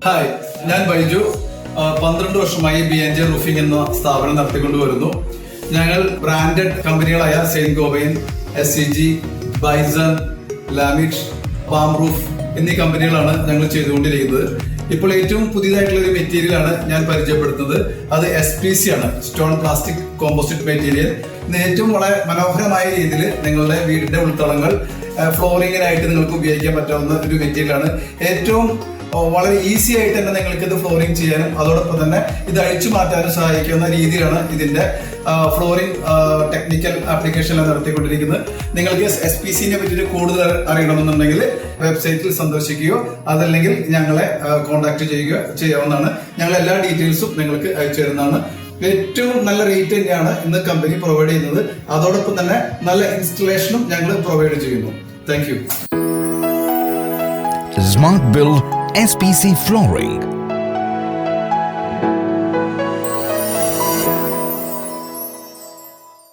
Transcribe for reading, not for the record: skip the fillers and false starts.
Hi, ഞാൻ ബൈജു. 12 വർഷമായി BNJ roofing എന്ന സ്ഥാപനം നടത്തിക്കൊണ്ടുവരുന്നു. ഞങ്ങൾ ബ്രാൻഡഡ് കമ്പനികളായ Saint Gobain, SCG, Bison, Lamit, Palm Roof എന്നീ കമ്പനികളാണ് ഞങ്ങൾ ചെയ്തുകൊണ്ടിരിക്കുന്നത്. ഇപ്പോൾ ഏറ്റവും പുതിയതായിട്ടുള്ള ഒരു മെറ്റീരിയലാണ് ഞാൻ പരിചയപ്പെടുത്തുന്നത്. അത് SPC ആണ്, സ്റ്റോൺ പ്ലാസ്റ്റിക് കോമ്പോസിറ്റ് മെറ്റീരിയൽ. ഇത് ഏറ്റവും വളരെ മനോഹരമായ രീതിയിൽ നിങ്ങളുടെ വീടിന്റെ ഉൾത്തളങ്ങൾ ഫ്ലോറിങ്ങിനായിട്ട് നിങ്ങൾക്ക് ഉപയോഗിക്കാൻ പറ്റാവുന്ന ഒരു മെറ്റീരിയലാണ്. ഏറ്റവും വളരെ ഈസി ആയിട്ട് തന്നെ നിങ്ങൾക്ക് ഇത് ഫ്ലോറിംഗ് ചെയ്യാനും അതോടൊപ്പം തന്നെ ഇത് അഴിച്ചു മാറ്റാനും സഹായിക്കുന്ന രീതിയിലാണ് ഇതിന്റെ ഫ്ലോറിംഗ് ടെക്നിക്കൽ ആപ്ലിക്കേഷനിലാണ് നടത്തിക്കൊണ്ടിരിക്കുന്നത്. നിങ്ങൾക്ക് SPCനെ പറ്റിയിട്ട് കൂടുതൽ അറിയണമെന്നുണ്ടെങ്കിൽ വെബ്സൈറ്റിൽ സന്ദർശിക്കുകയോ അതല്ലെങ്കിൽ ഞങ്ങളെ കോൺടാക്ട് ചെയ്യുകയോ ചെയ്യാവുന്നതാണ്. ഞങ്ങൾ എല്ലാ ഡീറ്റെയിൽസും നിങ്ങൾക്ക് അയച്ചു തരുന്നതാണ്. ഏറ്റവും നല്ല റേറ്റ് തന്നെയാണ് ഇന്ന് കമ്പനി പ്രൊവൈഡ് ചെയ്യുന്നത്. അതോടൊപ്പം തന്നെ നല്ല ഇൻസ്റ്റലേഷനും ഞങ്ങൾ പ്രൊവൈഡ് ചെയ്യുന്നു. Thank you. Smart Build SPC Flooring.